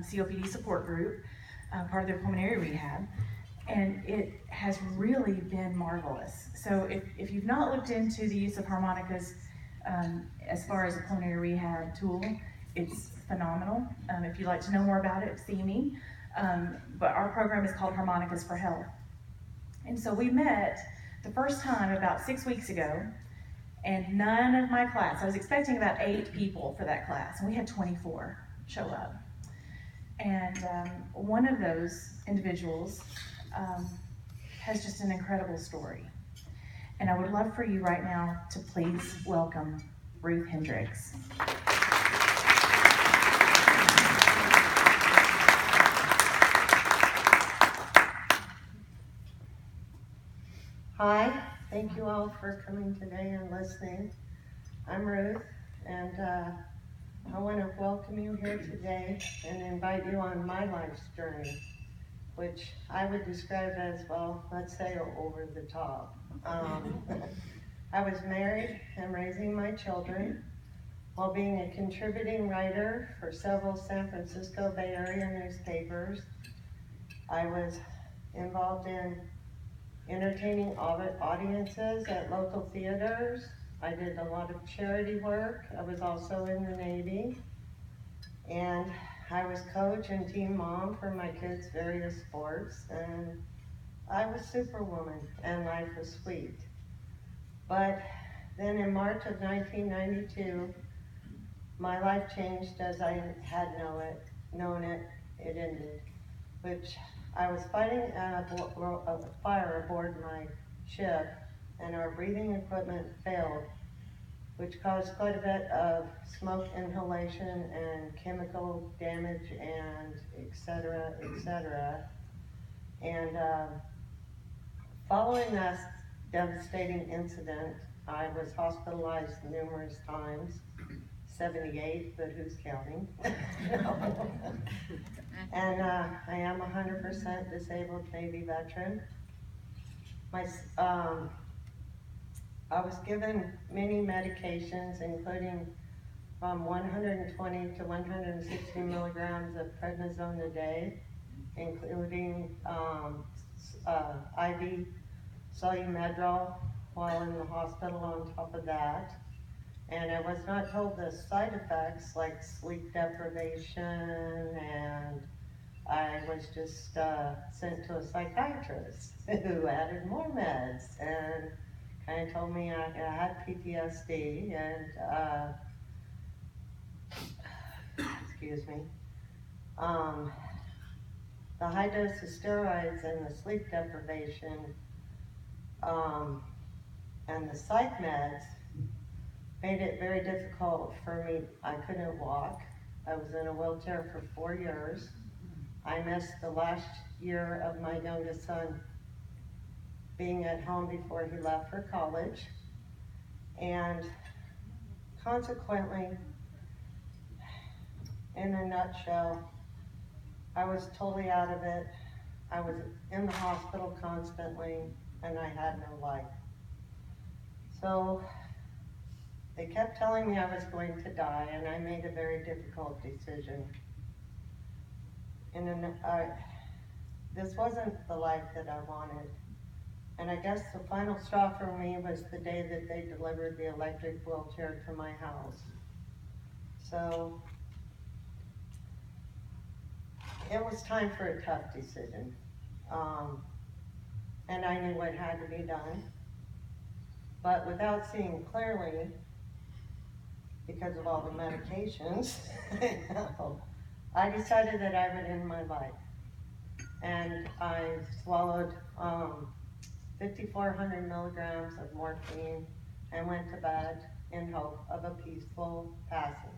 COPD support group, part of their pulmonary rehab, and it has really been marvelous. So if you've not looked into the use of harmonicas as far as a pulmonary rehab tool, it's phenomenal. If you'd like to know more about it, see me. But our program is called Harmonicas for Health. And so we met the first time about 6 weeks ago, and none of my class, I was expecting about 8 people for that class, and we had 24 show up. And one of those individuals has just an incredible story. And I would love for you right now to please welcome Ruth Hendrix. Hi, thank you all for coming today and listening. I'm Ruth, and I want to welcome you here today and invite you on my life's journey, which I would describe as, well, let's say over the top. I was married and raising my children while being a contributing writer for several San Francisco Bay Area newspapers. I was involved in entertaining audiences at local theaters. I did a lot of charity work. I was also in the Navy. And I was coach and team mom for my kids' various sports. And I was superwoman, and life was sweet. But then in March of 1992, my life changed as I had known it. It ended, which I was fighting a fire aboard my ship, and our breathing equipment failed, which caused quite a bit of smoke inhalation and chemical damage and et cetera. And following that devastating incident, I was hospitalized numerous times, 78, but who's counting? And I am a 100% disabled Navy veteran. I was given many medications, including from 120 to 160 milligrams of prednisone a day, including IV Solumedrol while in the hospital on top of that. And I was not told the side effects like sleep deprivation, and I was just sent to a psychiatrist who added more meds and kind of told me I had PTSD and, excuse me, the high dose of steroids and the sleep deprivation and the psych meds made it very difficult for me. I couldn't walk. I was in a wheelchair for 4 years. I missed the last year of my youngest son being at home before he left for college. And consequently, in a nutshell, I was totally out of it. I was in the hospital constantly, and I had no life. So they kept telling me I was going to die, and I made a very difficult decision. This wasn't the life that I wanted. And I guess the final straw for me was the day that they delivered the electric wheelchair to my house. So it was time for a tough decision. And I knew what had to be done. But without seeing clearly, because of all the medications, I decided that I would end my life. And I swallowed 5,400 milligrams of morphine and went to bed in hope of a peaceful passing.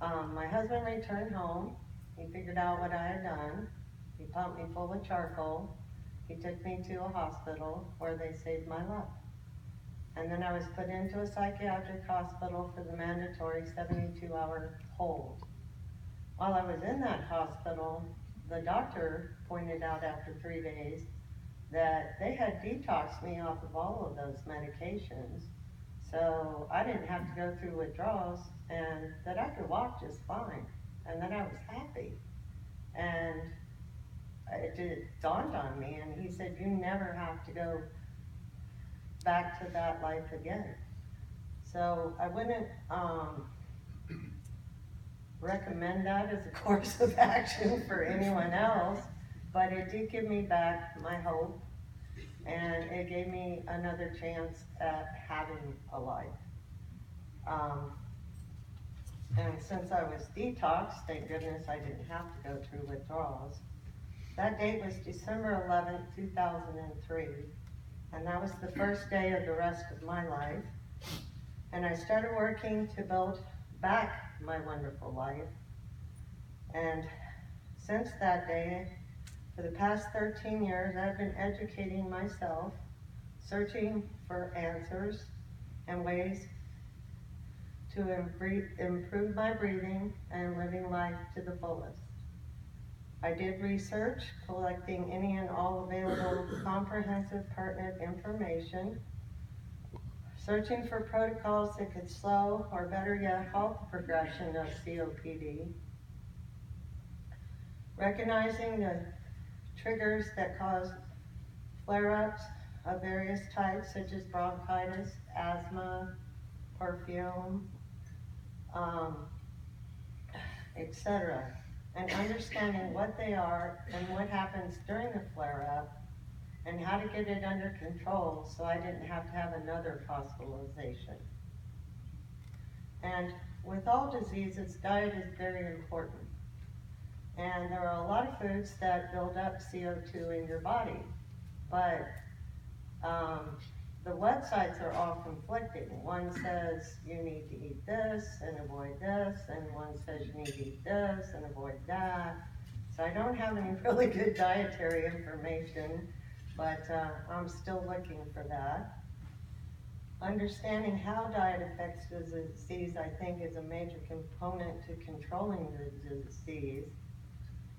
My husband returned home. He figured out what I had done. He pumped me full of charcoal. He took me to a hospital where they saved my life. And then I was put into a psychiatric hospital for the mandatory 72-hour hold. While I was in that hospital, the doctor pointed out after 3 days that they had detoxed me off of all of those medications, so I didn't have to go through withdrawals, and that I could walk just fine, and that I was happy. healthy. And it dawned on me, and he said, you never have to go back to that life again. So I wouldn't recommend that as a course of action for anyone else, but it did give me back my hope, and it gave me another chance at having a life. And since I was detoxed, thank goodness I didn't have to go through withdrawals. That date was December 11th, 2003, and that was the first day of the rest of my life. And I started working to build back my wonderful life. And since that day, for the past 13 years, I've been educating myself, searching for answers and ways to improve my breathing and living life to the fullest. I did research, collecting any and all available comprehensive pertinent information, searching for protocols that could slow, or better yet, halt the progression of COPD, recognizing the triggers that cause flare-ups of various types, such as bronchitis, asthma, perfume, etc., and understanding what they are and what happens during the flare-up, and how to get it under control so I didn't have to have another hospitalization. And with all diseases, diet is very important. And there are a lot of foods that build up CO2 in your body, but the websites are all conflicting. One says you need to eat this and avoid this, and one says you need to eat this and avoid that. So I don't have any really good dietary information, but I'm still looking for that. Understanding how diet affects the disease, I think, is a major component to controlling the disease,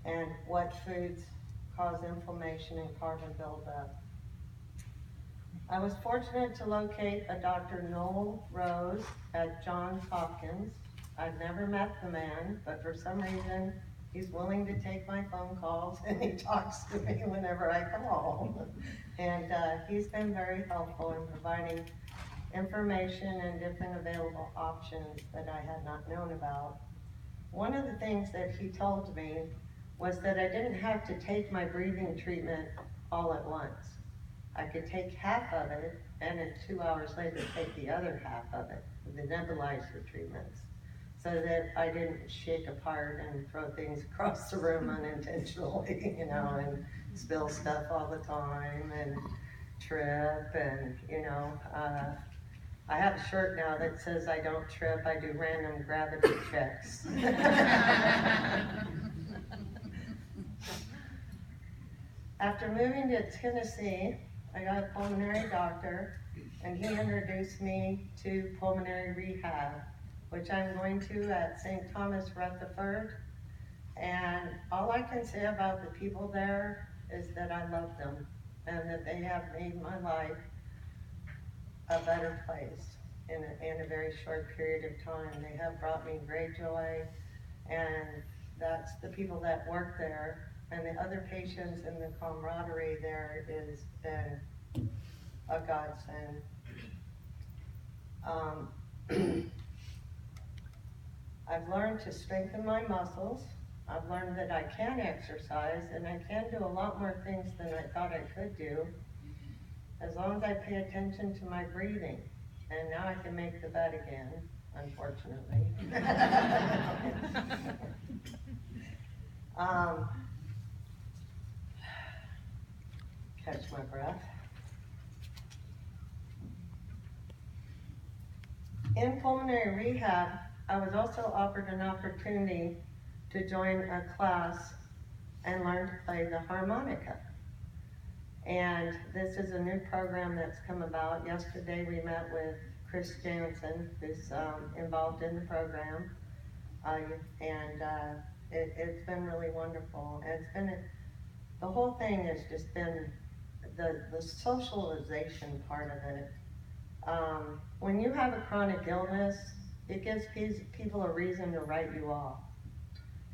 and what foods cause inflammation and carbon buildup. I was fortunate to locate a Dr. Noel Rose at Johns Hopkins. I've never met the man, but for some reason, he's willing to take my phone calls, and he talks to me whenever I call. And he's been very helpful in providing information and different available options that I had not known about. One of the things that he told me was that I didn't have to take my breathing treatment all at once. I could take half of it, and then 2 hours later take the other half of it, the nebulizer treatments, so that I didn't shake apart and throw things across the room unintentionally, and spill stuff all the time and trip, and I have a shirt now that says I don't trip, I do random gravity checks. After moving to Tennessee, I got a pulmonary doctor, and he introduced me to pulmonary rehab, which I'm going to at St. Thomas Rutherford. And all I can say about the people there is that I love them, and that they have made my life a better place in a very short period of time. They have brought me great joy, and that's the people that work there, and the other patients, and the camaraderie there has been a godsend. I've learned to strengthen my muscles. I've learned that I can exercise, and I can do a lot more things than I thought I could do, as long as I pay attention to my breathing. And now I can make the bed again, unfortunately. Catch my breath. In pulmonary rehab, I was also offered an opportunity to join a class and learn to play the harmonica. And this is a new program that's come about. Yesterday we met with Chris Jansen, who's involved in the program, it's been really wonderful. And it's been the whole thing has just been the socialization part of it. When you have a chronic illness, it gives people a reason to write you off.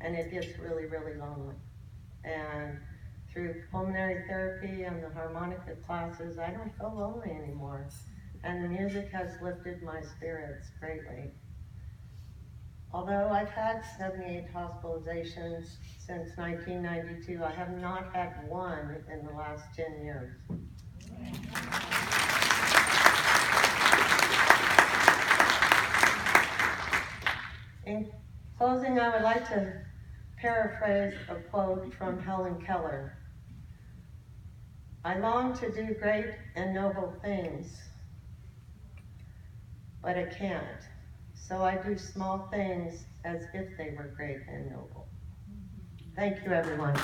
and it gets really, really lonely. And through pulmonary therapy and the harmonica classes, I don't feel lonely anymore. And the music has lifted my spirits greatly. Although I've had 78 hospitalizations since 1992, I have not had one in the last 10 years. In closing, I would like to paraphrase a quote from Helen Keller. I long to do great and noble things, but I can't. So I do small things as if they were great and noble. Thank you, everyone.